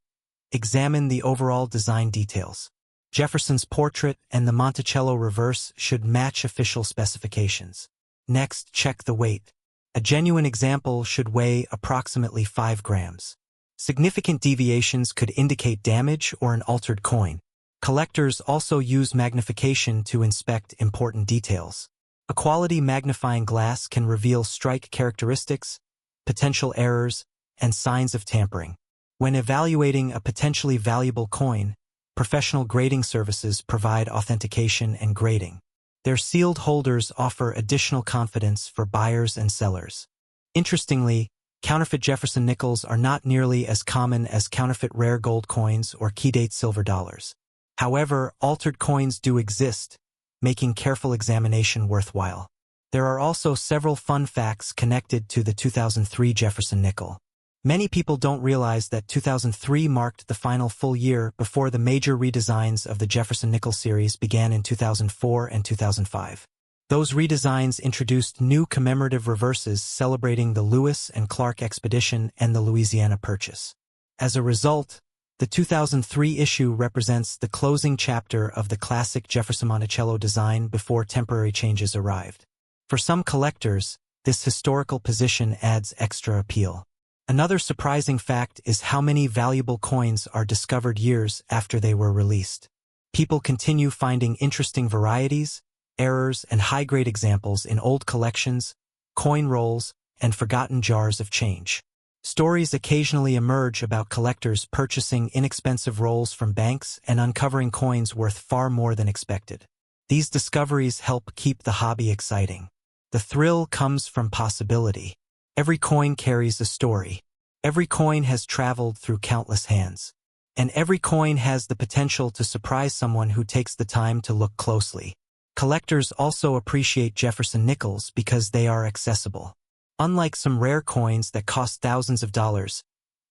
examine the overall design details. Jefferson's portrait and the Monticello reverse should match official specifications. Next, check the weight. A genuine example should weigh approximately 5 grams. Significant deviations could indicate damage or an altered coin. Collectors also use magnification to inspect important details. A quality magnifying glass can reveal strike characteristics, potential errors, and signs of tampering. When evaluating a potentially valuable coin, professional grading services provide authentication and grading. Their sealed holders offer additional confidence for buyers and sellers. Interestingly, counterfeit Jefferson nickels are not nearly as common as counterfeit rare gold coins or key-date silver dollars. However, altered coins do exist, making careful examination worthwhile. There are also several fun facts connected to the 2003 Jefferson nickel. Many people don't realize that 2003 marked the final full year before the major redesigns of the Jefferson Nickel series began in 2004 and 2005. Those redesigns introduced new commemorative reverses celebrating the Lewis and Clark expedition and the Louisiana Purchase. As a result, the 2003 issue represents the closing chapter of the classic Jefferson Monticello design before temporary changes arrived. For some collectors, this historical position adds extra appeal. Another surprising fact is how many valuable coins are discovered years after they were released. People continue finding interesting varieties, errors, and high-grade examples in old collections, coin rolls, and forgotten jars of change. Stories occasionally emerge about collectors purchasing inexpensive rolls from banks and uncovering coins worth far more than expected. These discoveries help keep the hobby exciting. The thrill comes from possibility. Every coin carries a story. Every coin has traveled through countless hands. And every coin has the potential to surprise someone who takes the time to look closely. Collectors also appreciate Jefferson nickels because they are accessible. Unlike some rare coins that cost thousands of dollars,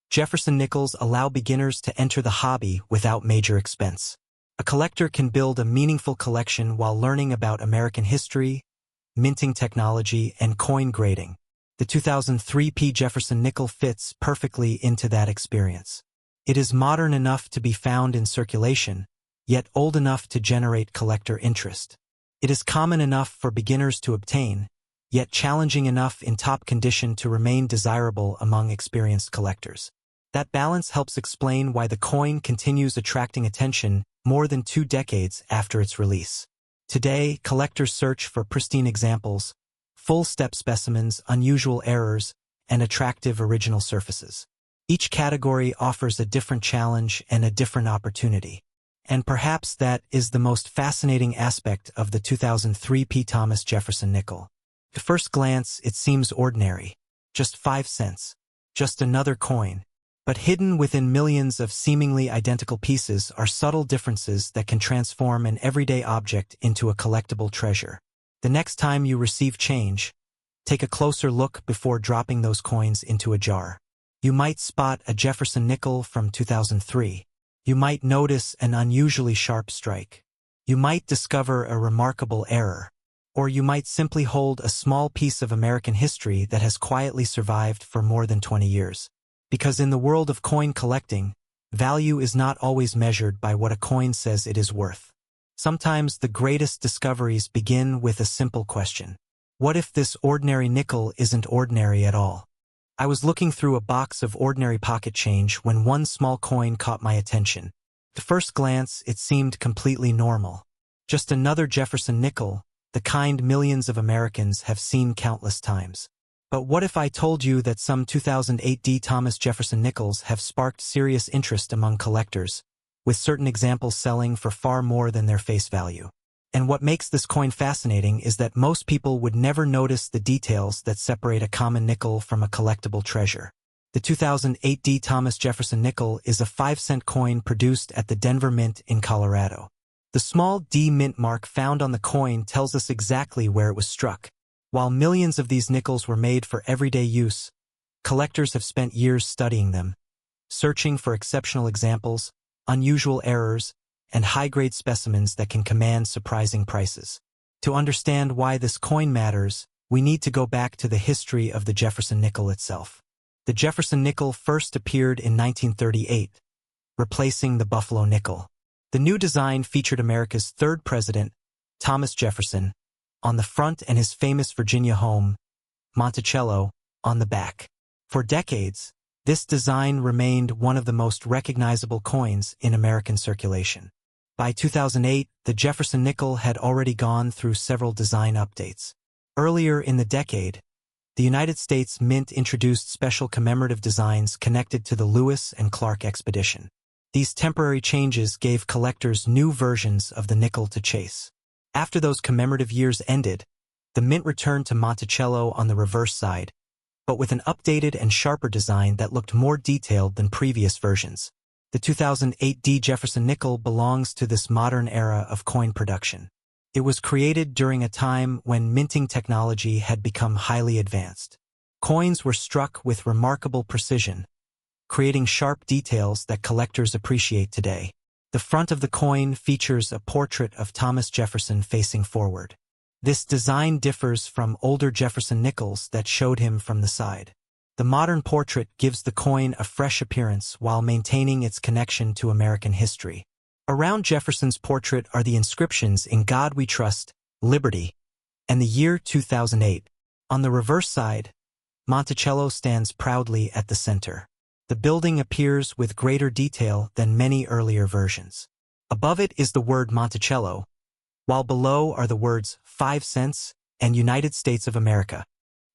Jefferson nickels allow beginners to enter the hobby without major expense. A collector can build a meaningful collection while learning about American history, minting technology, and coin grading. The 2003 Jefferson nickel fits perfectly into that experience. It is modern enough to be found in circulation, yet old enough to generate collector interest. It is common enough for beginners to obtain, yet challenging enough in top condition to remain desirable among experienced collectors. That balance helps explain why the coin continues attracting attention more than 2 decades after its release. Today, collectors search for pristine examples, full-step specimens, unusual errors, and attractive original surfaces. Each category offers a different challenge and a different opportunity. And perhaps that is the most fascinating aspect of the 2003 Thomas Jefferson nickel. At first glance, it seems ordinary. Just 5 cents. Just another coin. But hidden within millions of seemingly identical pieces are subtle differences that can transform an everyday object into a collectible treasure. The next time you receive change, take a closer look before dropping those coins into a jar. You might spot a Jefferson nickel from 2003. You might notice an unusually sharp strike. You might discover a remarkable error. Or you might simply hold a small piece of American history that has quietly survived for more than 20 years. Because in the world of coin collecting, value is not always measured by what a coin says it is worth. Sometimes the greatest discoveries begin with a simple question. What if this ordinary nickel isn't ordinary at all? I was looking through a box of ordinary pocket change when one small coin caught my attention. At first glance, it seemed completely normal. Just another Jefferson nickel, the kind millions of Americans have seen countless times. But what if I told you that some 2008 Thomas Jefferson nickels have sparked serious interest among collectors, with certain examples selling for far more than their face value? And what makes this coin fascinating is that most people would never notice the details that separate a common nickel from a collectible treasure. The 2008 Thomas Jefferson nickel is a 5-cent coin produced at the Denver Mint in Colorado. The small D mint mark found on the coin tells us exactly where it was struck. While millions of these nickels were made for everyday use, collectors have spent years studying them, searching for exceptional examples, unusual errors, and high-grade specimens that can command surprising prices. To understand why this coin matters, we need to go back to the history of the Jefferson nickel itself. The Jefferson nickel first appeared in 1938, replacing the Buffalo nickel. The new design featured America's third president, Thomas Jefferson, on the front and his famous Virginia home, Monticello, on the back. For decades, this design remained one of the most recognizable coins in American circulation. By 2008, the Jefferson nickel had already gone through several design updates. Earlier in the decade, the United States Mint introduced special commemorative designs connected to the Lewis and Clark expedition. These temporary changes gave collectors new versions of the nickel to chase. After those commemorative years ended, the Mint returned to Monticello on the reverse side, but with an updated and sharper design that looked more detailed than previous versions. The 2008 D Jefferson Nickel belongs to this modern era of coin production. It was created during a time when minting technology had become highly advanced. Coins were struck with remarkable precision, creating sharp details that collectors appreciate today. The front of the coin features a portrait of Thomas Jefferson facing forward. This design differs from older Jefferson nickels that showed him from the side. The modern portrait gives the coin a fresh appearance while maintaining its connection to American history. Around Jefferson's portrait are the inscriptions "In God We Trust," "Liberty," and the year 2008. On the reverse side, Monticello stands proudly at the center. The building appears with greater detail than many earlier versions. Above it is the word Monticello, while below are the words 5 cents and United States of America.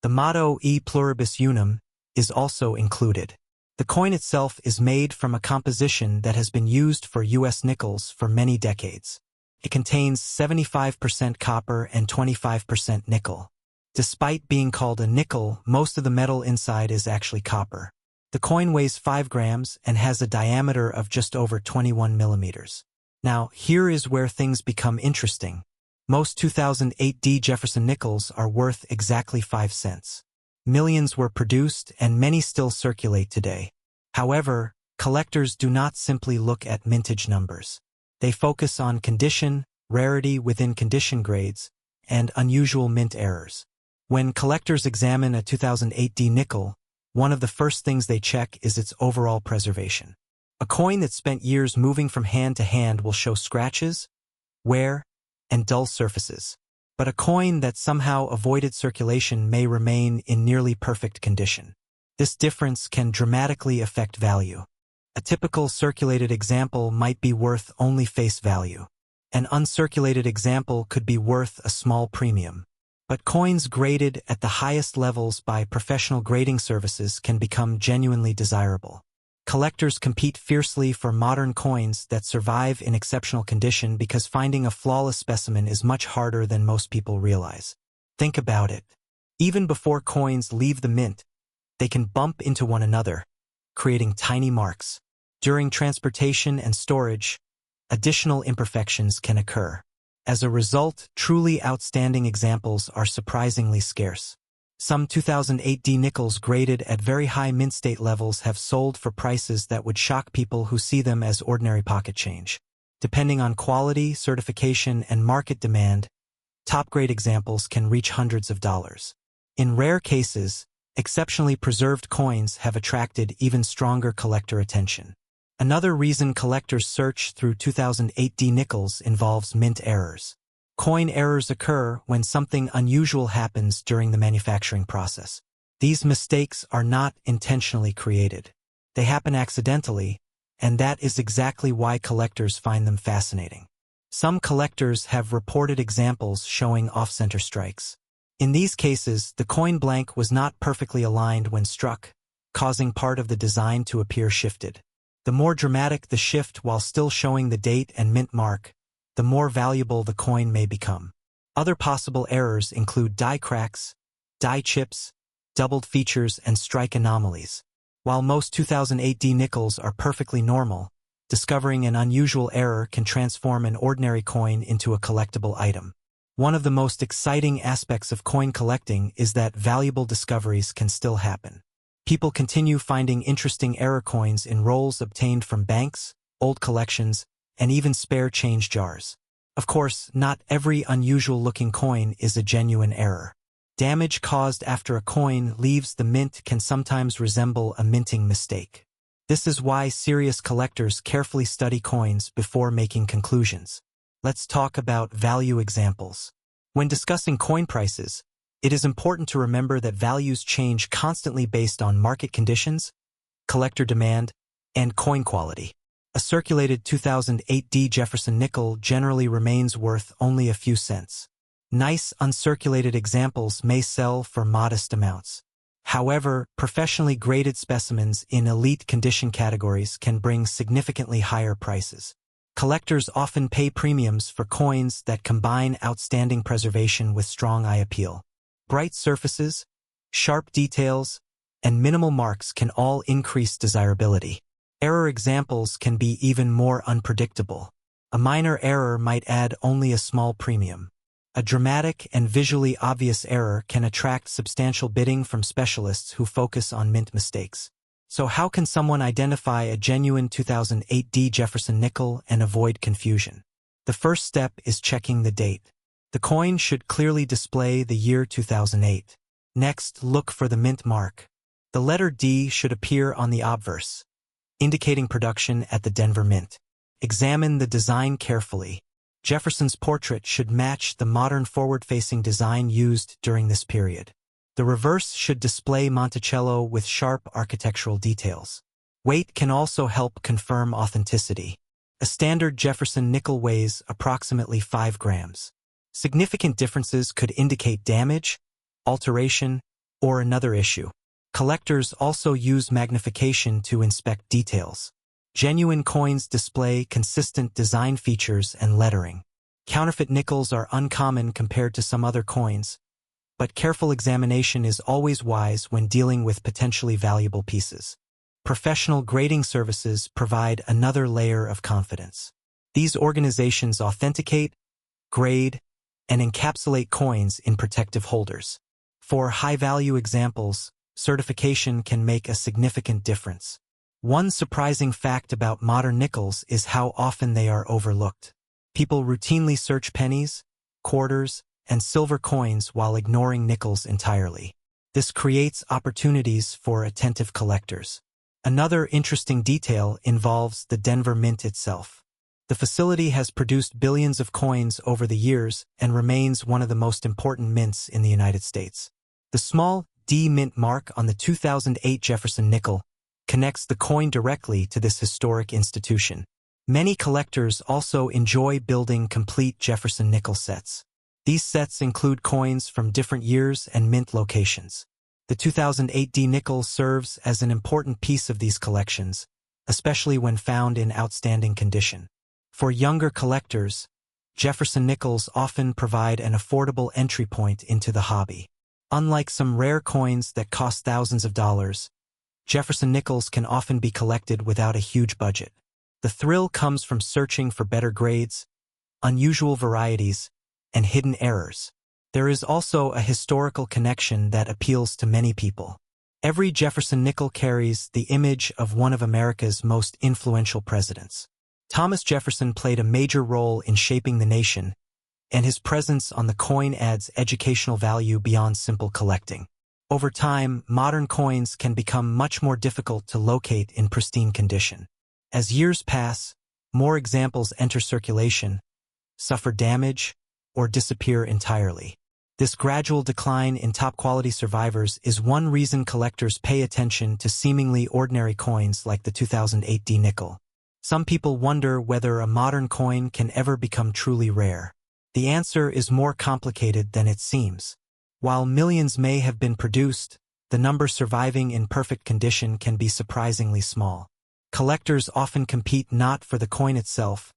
The motto E pluribus unum is also included. The coin itself is made from a composition that has been used for U.S. nickels for many decades. It contains 75% copper and 25% nickel. Despite being called a nickel, most of the metal inside is actually copper. The coin weighs 5 grams and has a diameter of just over 21 millimeters. Now, here is where things become interesting. Most 2008 D Jefferson nickels are worth exactly 5 cents. Millions were produced and many still circulate today. However, collectors do not simply look at mintage numbers. They focus on condition, rarity within condition grades, and unusual mint errors. When collectors examine a 2008 D nickel, one of the first things they check is its overall preservation. A coin that spent years moving from hand to hand will show scratches, wear, and dull surfaces. But a coin that somehow avoided circulation may remain in nearly perfect condition. This difference can dramatically affect value. A typical circulated example might be worth only face value. An uncirculated example could be worth a small premium. But coins graded at the highest levels by professional grading services can become genuinely desirable. Collectors compete fiercely for modern coins that survive in exceptional condition because finding a flawless specimen is much harder than most people realize. Think about it. Even before coins leave the mint, they can bump into one another, creating tiny marks. During transportation and storage, additional imperfections can occur. As a result, truly outstanding examples are surprisingly scarce. Some 2008 D nickels graded at very high mint state levels have sold for prices that would shock people who see them as ordinary pocket change. Depending on quality, certification, and market demand, top-grade examples can reach hundreds of dollars. In rare cases, exceptionally preserved coins have attracted even stronger collector attention. Another reason collectors search through 2008 D nickels involves mint errors. Coin errors occur when something unusual happens during the manufacturing process. These mistakes are not intentionally created. They happen accidentally, and that is exactly why collectors find them fascinating. Some collectors have reported examples showing off-center strikes. In these cases, the coin blank was not perfectly aligned when struck, causing part of the design to appear shifted. The more dramatic the shift while still showing the date and mint mark, the more valuable the coin may become. Other possible errors include die cracks, die chips, doubled features, and strike anomalies. While most 2008 D nickels are perfectly normal, discovering an unusual error can transform an ordinary coin into a collectible item. One of the most exciting aspects of coin collecting is that valuable discoveries can still happen. People continue finding interesting error coins in rolls obtained from banks, old collections, and even spare change jars. Of course, not every unusual-looking coin is a genuine error. Damage caused after a coin leaves the mint can sometimes resemble a minting mistake. This is why serious collectors carefully study coins before making conclusions. Let's talk about value examples. When discussing coin prices, it is important to remember that values change constantly based on market conditions, collector demand, and coin quality. A circulated 2008 Jefferson Nickel generally remains worth only a few cents. Nice uncirculated examples may sell for modest amounts. However, professionally graded specimens in elite condition categories can bring significantly higher prices. Collectors often pay premiums for coins that combine outstanding preservation with strong eye appeal. Bright surfaces, sharp details, and minimal marks can all increase desirability. Error examples can be even more unpredictable. A minor error might add only a small premium. A dramatic and visually obvious error can attract substantial bidding from specialists who focus on mint mistakes. So how can someone identify a genuine 2008 Jefferson Nickel and avoid confusion? The first step is checking the date. The coin should clearly display the year 2008. Next, look for the mint mark. The letter D should appear on the obverse, indicating production at the Denver Mint. Examine the design carefully. Jefferson's portrait should match the modern forward-facing design used during this period. The reverse should display Monticello with sharp architectural details. Weight can also help confirm authenticity. A standard Jefferson nickel weighs approximately 5 grams. Significant differences could indicate damage, alteration, or another issue. Collectors also use magnification to inspect details. Genuine coins display consistent design features and lettering. Counterfeit nickels are uncommon compared to some other coins, but careful examination is always wise when dealing with potentially valuable pieces. Professional grading services provide another layer of confidence. These organizations authenticate, grade, and encapsulate coins in protective holders. For high-value examples, certification can make a significant difference. One surprising fact about modern nickels is how often they are overlooked. People routinely search pennies, quarters, and silver coins while ignoring nickels entirely. This creates opportunities for attentive collectors. Another interesting detail involves the Denver Mint itself. The facility has produced billions of coins over the years and remains one of the most important mints in the United States. The small D mint mark on the 2008 Jefferson Nickel connects the coin directly to this historic institution. Many collectors also enjoy building complete Jefferson Nickel sets. These sets include coins from different years and mint locations. The 2008 D nickel serves as an important piece of these collections, especially when found in outstanding condition. For younger collectors, Jefferson Nickels often provide an affordable entry point into the hobby. Unlike some rare coins that cost thousands of dollars, Jefferson Nickels can often be collected without a huge budget. The thrill comes from searching for better grades, unusual varieties, and hidden errors. There is also a historical connection that appeals to many people. Every Jefferson Nickel carries the image of one of America's most influential presidents. Thomas Jefferson played a major role in shaping the nation, and his presence on the coin adds educational value beyond simple collecting. Over time, modern coins can become much more difficult to locate in pristine condition. As years pass, more examples enter circulation, suffer damage, or disappear entirely. This gradual decline in top-quality survivors is one reason collectors pay attention to seemingly ordinary coins like the 2008 D nickel. Some people wonder whether a modern coin can ever become truly rare. The answer is more complicated than it seems. While millions may have been produced, the number surviving in perfect condition can be surprisingly small. Collectors often compete not for the coin itself,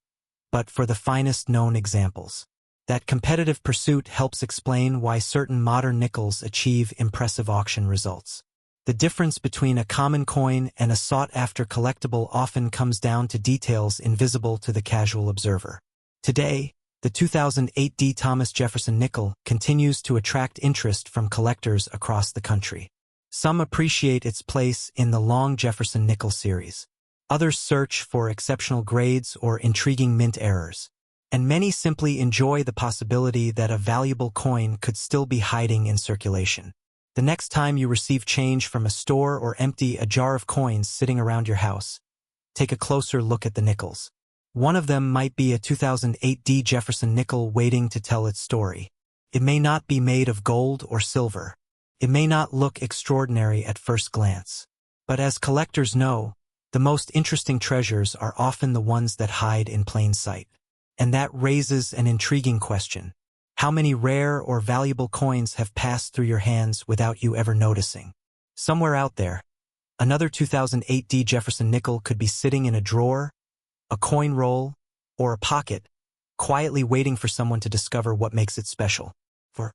but for the finest known examples. That competitive pursuit helps explain why certain modern nickels achieve impressive auction results. The difference between a common coin and a sought-after collectible often comes down to details invisible to the casual observer. Today, the 2008 D. Thomas Jefferson Nickel continues to attract interest from collectors across the country. Some appreciate its place in the long Jefferson Nickel series. Others search for exceptional grades or intriguing mint errors. And many simply enjoy the possibility that a valuable coin could still be hiding in circulation. The next time you receive change from a store or empty a jar of coins sitting around your house, take a closer look at the nickels. One of them might be a 2008 D. Jefferson Nickel waiting to tell its story. It may not be made of gold or silver. It may not look extraordinary at first glance. But as collectors know, the most interesting treasures are often the ones that hide in plain sight. And that raises an intriguing question. How many rare or valuable coins have passed through your hands without you ever noticing? Somewhere out there, another 2008 D. Jefferson Nickel could be sitting in a drawer, a coin roll, or a pocket, quietly waiting for someone to discover what makes it special. For